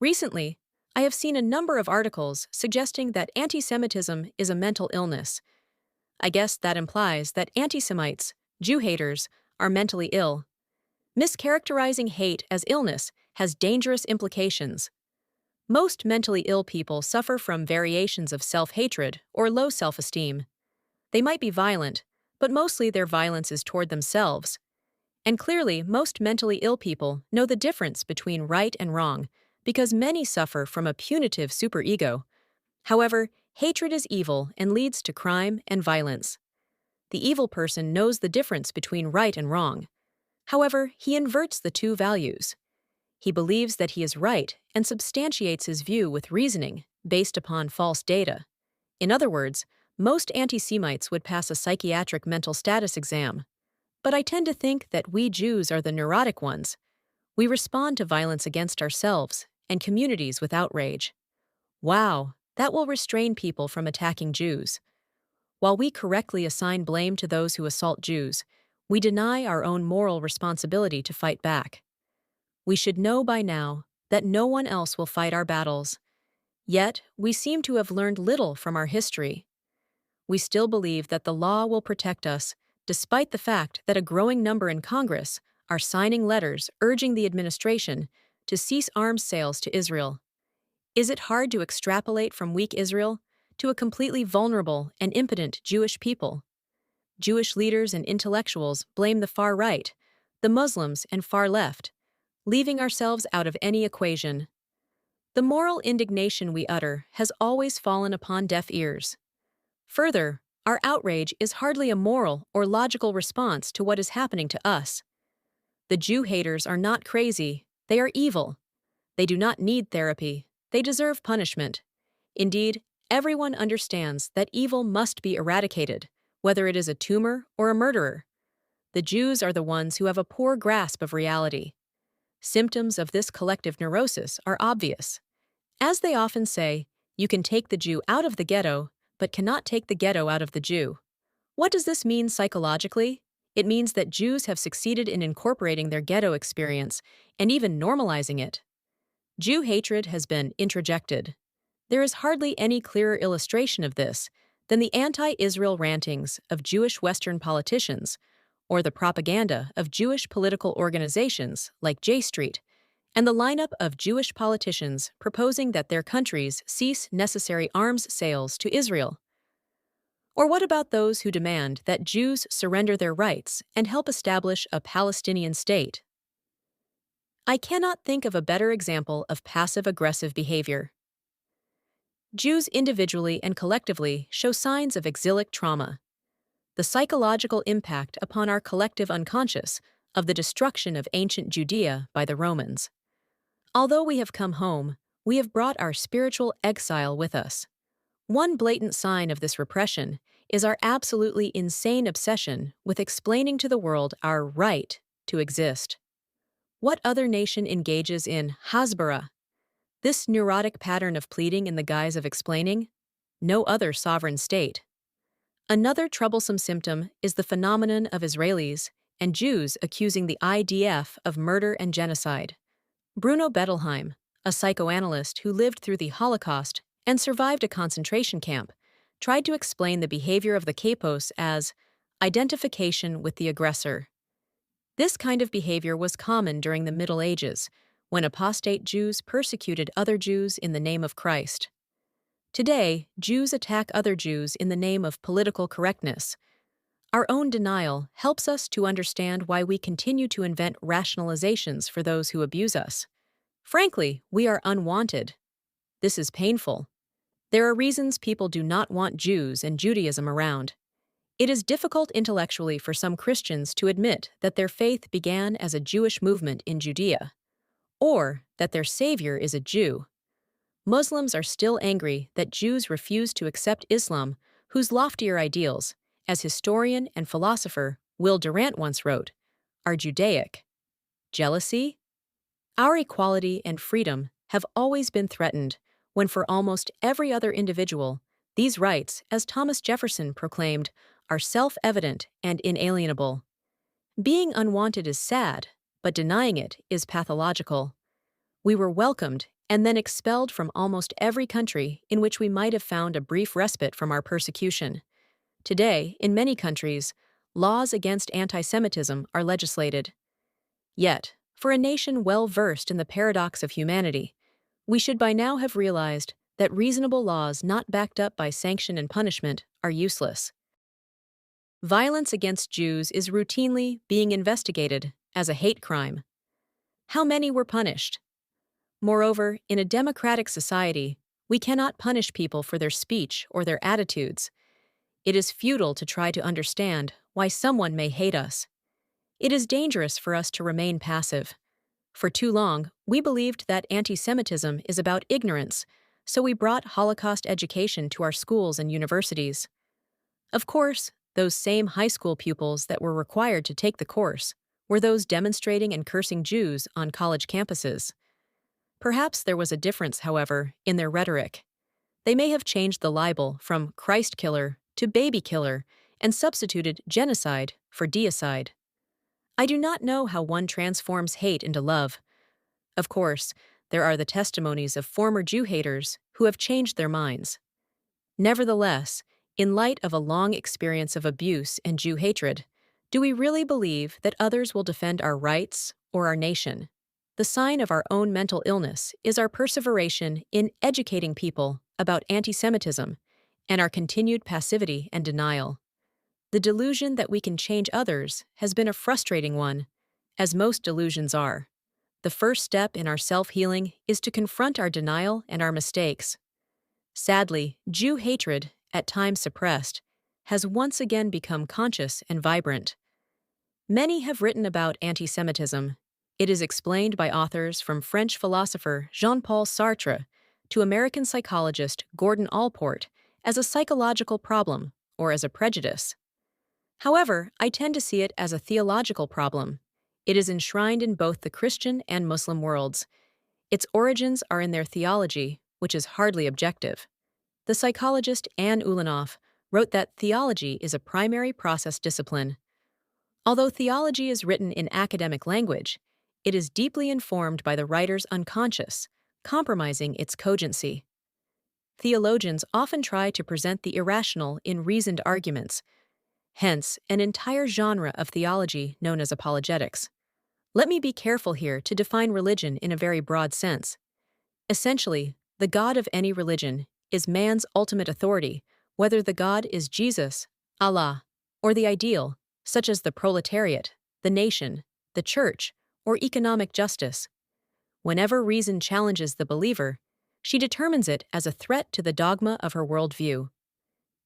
Recently, I have seen a number of articles suggesting that anti-Semitism is a mental illness. I guess that implies that anti-Semites, Jew haters, are mentally ill. Mischaracterizing hate as illness has dangerous implications. Most mentally ill people suffer from variations of self-hatred or low self-esteem. They might be violent, but mostly their violence is toward themselves. And clearly, most mentally ill people know the difference between right and wrong, because many suffer from a punitive superego. However, hatred is evil and leads to crime and violence. The evil person knows the difference between right and wrong. However, he inverts the two values. He believes that he is right and substantiates his view with reasoning based upon false data. In other words, most anti-Semites would pass a psychiatric mental status exam. But I tend to think that we Jews are the neurotic ones. We respond to violence against ourselves and communities with outrage. Wow, that will restrain people from attacking Jews. While we correctly assign blame to those who assault Jews, we deny our own moral responsibility to fight back. We should know by now that no one else will fight our battles. Yet, we seem to have learned little from our history. We still believe that the law will protect us, despite the fact that a growing number in Congress are signing letters urging the administration to cease arms sales to Israel. Is it hard to extrapolate from weak Israel to a completely vulnerable and impotent Jewish people? Jewish leaders and intellectuals blame the far right, the Muslims and far left, leaving ourselves out of any equation. The moral indignation we utter has always fallen upon deaf ears. Further, our outrage is hardly a moral or logical response to what is happening to us. The Jew haters are not crazy, they are evil. They do not need therapy, they deserve punishment. Indeed, everyone understands that evil must be eradicated, whether it is a tumor or a murderer. The Jews are the ones who have a poor grasp of reality. Symptoms of this collective neurosis are obvious. As they often say, you can take the Jew out of the ghetto, but cannot take the ghetto out of the Jew. What does this mean psychologically? It means that Jews have succeeded in incorporating their ghetto experience and even normalizing it. Jew hatred has been introjected. There is hardly any clearer illustration of this than the anti-Israel rantings of Jewish Western politicians, or the propaganda of Jewish political organizations like J Street, and the lineup of Jewish politicians proposing that their countries cease necessary arms sales to Israel. Or what about those who demand that Jews surrender their rights and help establish a Palestinian state? I cannot think of a better example of passive-aggressive behavior. Jews individually and collectively show signs of exilic trauma. The psychological impact upon our collective unconscious of the destruction of ancient Judea by the Romans. Although we have come home, we have brought our spiritual exile with us. One blatant sign of this repression is our absolutely insane obsession with explaining to the world our right to exist. What other nation engages in hasbara, this neurotic pattern of pleading in the guise of explaining? No other sovereign state. Another troublesome symptom is the phenomenon of Israelis and Jews accusing the IDF of murder and genocide. Bruno Bettelheim, a psychoanalyst who lived through the Holocaust and survived a concentration camp, tried to explain the behavior of the capos as identification with the aggressor. This kind of behavior was common during the Middle Ages, when apostate Jews persecuted other Jews in the name of Christ. Today, Jews attack other Jews in the name of political correctness. Our own denial helps us to understand why we continue to invent rationalizations for those who abuse us. Frankly, we are unwanted. This is painful. There are reasons people do not want Jews and Judaism around. It is difficult intellectually for some Christians to admit that their faith began as a Jewish movement in Judea, or that their savior is a Jew. Muslims are still angry that Jews refuse to accept Islam, whose loftier ideals, as historian and philosopher Will Durant once wrote, are Judaic. Jealousy? Our equality and freedom have always been threatened, when for almost every other individual, these rights, as Thomas Jefferson proclaimed, are self-evident and inalienable. Being unwanted is sad, but denying it is pathological. We were welcomed and then expelled from almost every country in which we might have found a brief respite from our persecution. Today, in many countries, laws against anti-Semitism are legislated. Yet, for a nation well versed in the paradox of humanity, we should by now have realized that reasonable laws not backed up by sanction and punishment are useless. Violence against Jews is routinely being investigated as a hate crime. How many were punished? Moreover, in a democratic society, we cannot punish people for their speech or their attitudes. It is futile to try to understand why someone may hate us. It is dangerous for us to remain passive. For too long, we believed that anti-Semitism is about ignorance, so we brought Holocaust education to our schools and universities. Of course, those same high school pupils that were required to take the course were those demonstrating and cursing Jews on college campuses. Perhaps there was a difference, however, in their rhetoric. They may have changed the libel from Christ killer to baby killer and substituted genocide for deicide. I do not know how one transforms hate into love. Of course, there are the testimonies of former Jew haters who have changed their minds. Nevertheless, in light of a long experience of abuse and Jew hatred, do we really believe that others will defend our rights or our nation? The sign of our own mental illness is our perseveration in educating people about anti-Semitism and our continued passivity and denial. The delusion that we can change others has been a frustrating one, as most delusions are. The first step in our self-healing is to confront our denial and our mistakes. Sadly, Jew hatred, at times suppressed, has once again become conscious and vibrant. Many have written about anti-Semitism. It is explained by authors from French philosopher Jean-Paul Sartre to American psychologist Gordon Allport as a psychological problem or as a prejudice. However, I tend to see it as a theological problem. It is enshrined in both the Christian and Muslim worlds. Its origins are in their theology, which is hardly objective. The psychologist Anne Ulanoff wrote that theology is a primary process discipline. Although theology is written in academic language, it is deeply informed by the writer's unconscious, compromising its cogency. Theologians often try to present the irrational in reasoned arguments, hence an entire genre of theology known as apologetics. Let me be careful here to define religion in a very broad sense. Essentially, the God of any religion is man's ultimate authority, whether the God is Jesus, Allah, or the ideal, such as the proletariat, the nation, the church, or economic justice. Whenever reason challenges the believer, she determines it as a threat to the dogma of her worldview.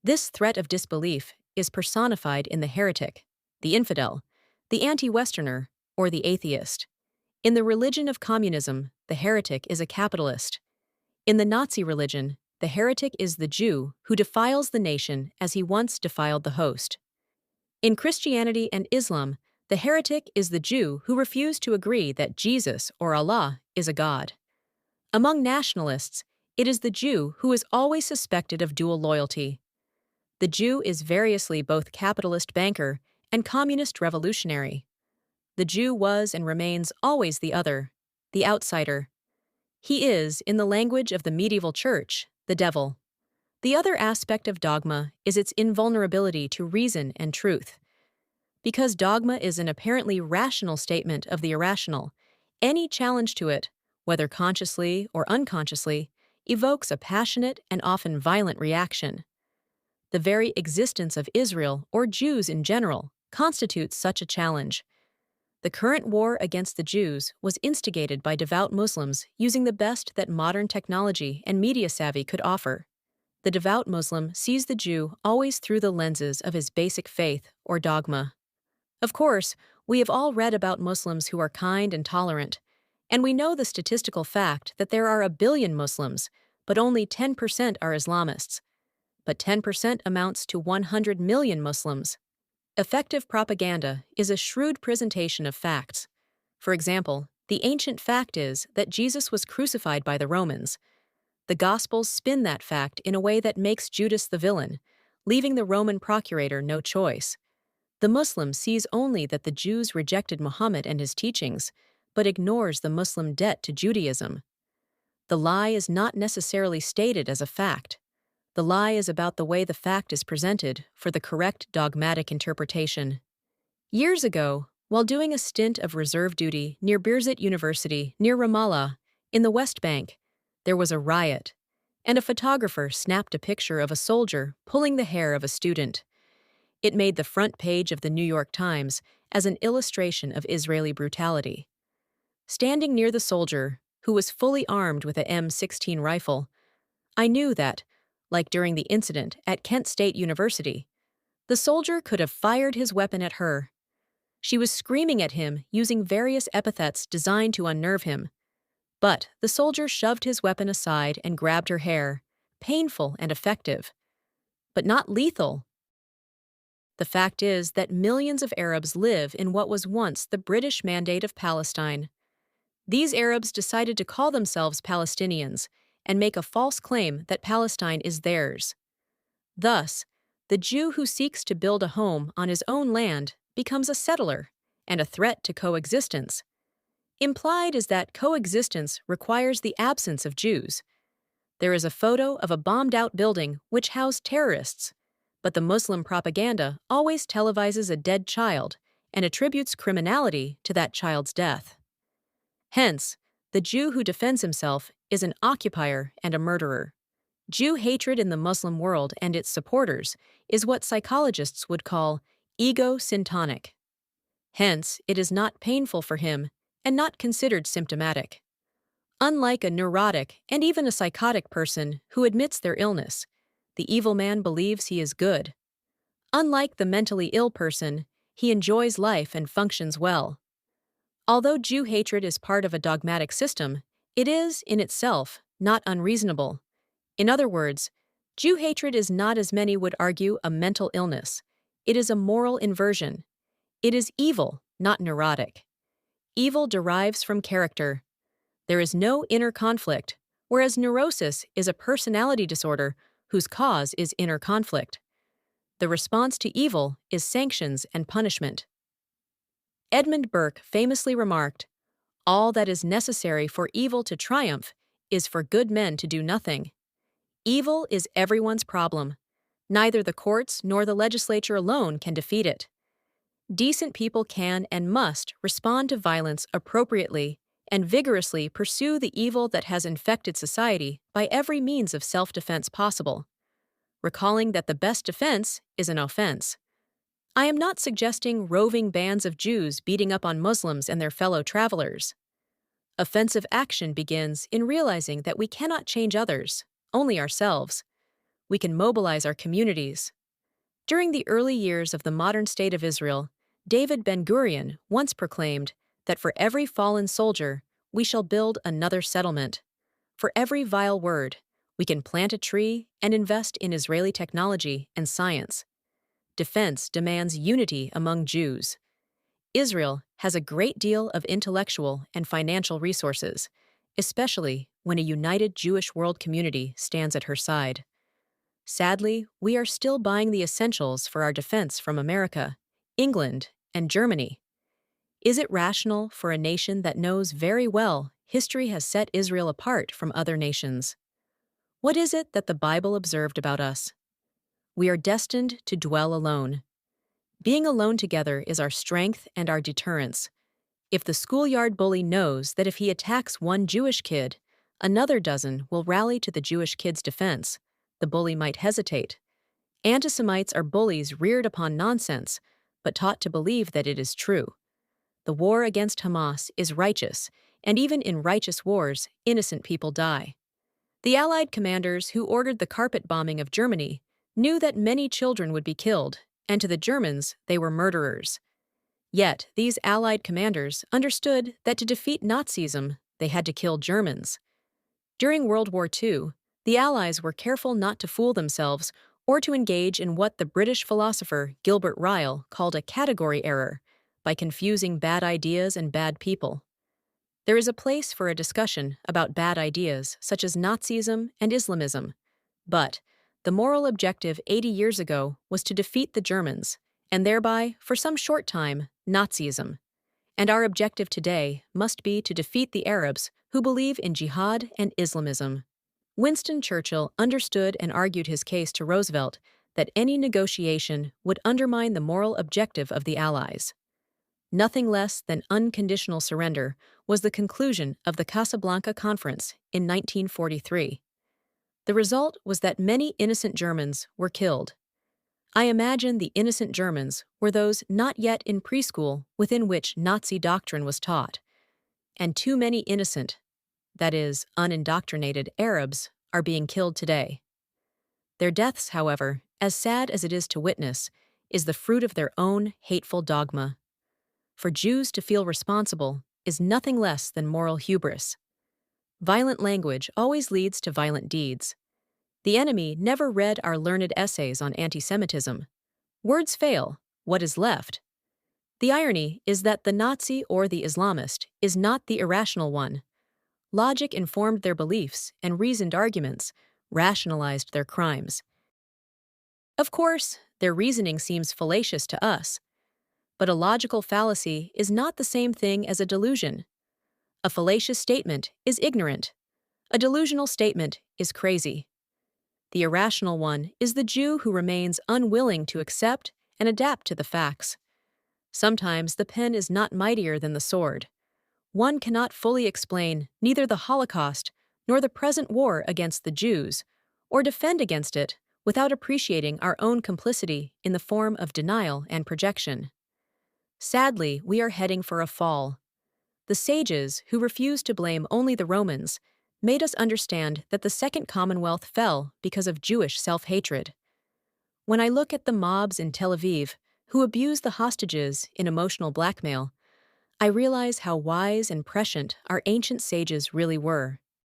This threat of disbelief is personified in the heretic, the infidel, the anti-Westerner, or the atheist. In the religion of communism, the heretic is a capitalist. In the Nazi religion, the heretic is the Jew who defiles the nation as he once defiled the host. In Christianity and Islam, the heretic is the Jew who refused to agree that Jesus or Allah is a god. Among nationalists, it is the Jew who is always suspected of dual loyalty. The Jew is variously both capitalist banker and communist revolutionary. The Jew was and remains always the other, the outsider. He is, in the language of the medieval church, the devil. The other aspect of dogma is its invulnerability to reason and truth. Because dogma is an apparently rational statement of the irrational, any challenge to it, whether consciously or unconsciously, evokes a passionate and often violent reaction. The very existence of Israel, or Jews in general, constitutes such a challenge. The current war against the Jews was instigated by devout Muslims using the best that modern technology and media savvy could offer. The devout Muslim sees the Jew always through the lenses of his basic faith or dogma. Of course, we have all read about Muslims who are kind and tolerant, and we know the statistical fact that there are 1 billion Muslims, but only 10% are Islamists. But 10% amounts to 100 million Muslims. Effective propaganda is a shrewd presentation of facts. For example, the ancient fact is that Jesus was crucified by the Romans. The Gospels spin that fact in a way that makes Judas the villain, leaving the Roman procurator no choice. The Muslim sees only that the Jews rejected Muhammad and his teachings, but ignores the Muslim debt to Judaism. The lie is not necessarily stated as a fact. The lie is about the way the fact is presented for the correct dogmatic interpretation. Years ago, while doing a stint of reserve duty near Birzeit University, near Ramallah, in the West Bank, there was a riot, and a photographer snapped a picture of a soldier pulling the hair of a student. It made the front page of the New York Times as an illustration of Israeli brutality. Standing near the soldier, who was fully armed with a M16 rifle, I knew that, like during the incident at Kent State University, the soldier could have fired his weapon at her. She was screaming at him using various epithets designed to unnerve him. But the soldier shoved his weapon aside and grabbed her hair, painful and effective, but not lethal. The fact is that millions of Arabs live in what was once the British Mandate of Palestine. These Arabs decided to call themselves Palestinians and make a false claim that Palestine is theirs. Thus, the Jew who seeks to build a home on his own land becomes a settler and a threat to coexistence. Implied is that coexistence requires the absence of Jews. There is a photo of a bombed-out building which housed terrorists, but the Muslim propaganda always televises a dead child and attributes criminality to that child's death. Hence, the Jew who defends himself is an occupier and a murderer. Jew hatred in the Muslim world and its supporters is what psychologists would call ego-syntonic. Hence, it is not painful for him and not considered symptomatic. Unlike a neurotic and even a psychotic person who admits their illness, the evil man believes he is good. Unlike the mentally ill person, he enjoys life and functions well. Although Jew hatred is part of a dogmatic system, it is, in itself, not unreasonable. In other words, Jew hatred is not, as many would argue, a mental illness. It is a moral inversion. It is evil, not neurotic. Evil derives from character. There is no inner conflict, whereas neurosis is a personality disorder whose cause is inner conflict. The response to evil is sanctions and punishment. Edmund Burke famously remarked, "All that is necessary for evil to triumph is for good men to do nothing." Evil is everyone's problem. Neither the courts nor the legislature alone can defeat it. Decent people can and must respond to violence appropriately and vigorously pursue the evil that has infected society by every means of self-defense possible, recalling that the best defense is an offense. I am not suggesting roving bands of Jews beating up on Muslims and their fellow travelers. Offensive action begins in realizing that we cannot change others, only ourselves. We can mobilize our communities. During the early years of the modern state of Israel, David Ben-Gurion once proclaimed that for every fallen soldier, we shall build another settlement. For every vile word, we can plant a tree and invest in Israeli technology and science. Defense demands unity among Jews. Israel has a great deal of intellectual and financial resources, especially when a united Jewish world community stands at her side. Sadly, we are still buying the essentials for our defense from America, England, and Germany. Is it rational for a nation that knows very well history has set Israel apart from other nations? What is it that the Bible observed about us? We are destined to dwell alone. Being alone together is our strength and our deterrence. If the schoolyard bully knows that if he attacks one Jewish kid, another dozen will rally to the Jewish kid's defense, the bully might hesitate. Anti-Semites are bullies reared upon nonsense, but taught to believe that it is true. The war against Hamas is righteous, and even in righteous wars, innocent people die. The Allied commanders who ordered the carpet bombing of Germany knew that many children would be killed, and to the Germans they were murderers. Yet these Allied commanders understood that to defeat Nazism, they had to kill Germans. During World War II, the Allies were careful not to fool themselves or to engage in what the British philosopher Gilbert Ryle called a category error, by confusing bad ideas and bad people. There is a place for a discussion about bad ideas such as Nazism and Islamism, but the moral objective 80 years ago was to defeat the Germans, and thereby, for some short time, Nazism. And our objective today must be to defeat the Arabs who believe in jihad and Islamism. Winston Churchill understood and argued his case to Roosevelt that any negotiation would undermine the moral objective of the Allies. Nothing less than unconditional surrender was the conclusion of the Casablanca Conference in 1943. The result was that many innocent Germans were killed. I imagine the innocent Germans were those not yet in preschool within which Nazi doctrine was taught, and too many innocent, that is, unindoctrinated Arabs, are being killed today. Their deaths, however, as sad as it is to witness, is the fruit of their own hateful dogma. For Jews to feel responsible is nothing less than moral hubris. Violent language always leads to violent deeds. The enemy never read our learned essays on anti-Semitism. Words fail, what is left? The irony is that the Nazi or the Islamist is not the irrational one. Logic informed their beliefs, and reasoned arguments rationalized their crimes. Of course, their reasoning seems fallacious to us, but a logical fallacy is not the same thing as a delusion. A fallacious statement is ignorant. A delusional statement is crazy. The irrational one is the Jew who remains unwilling to accept and adapt to the facts. Sometimes the pen is not mightier than the sword. One cannot fully explain neither the Holocaust nor the present war against the Jews, or defend against it without appreciating our own complicity in the form of denial and projection. Sadly, we are heading for a fall. The sages, who refused to blame only the Romans, made us understand that the Second Commonwealth fell because of Jewish self-hatred. When I look at the mobs in Tel Aviv, who abuse the hostages in emotional blackmail, I realize how wise and prescient our ancient sages really were.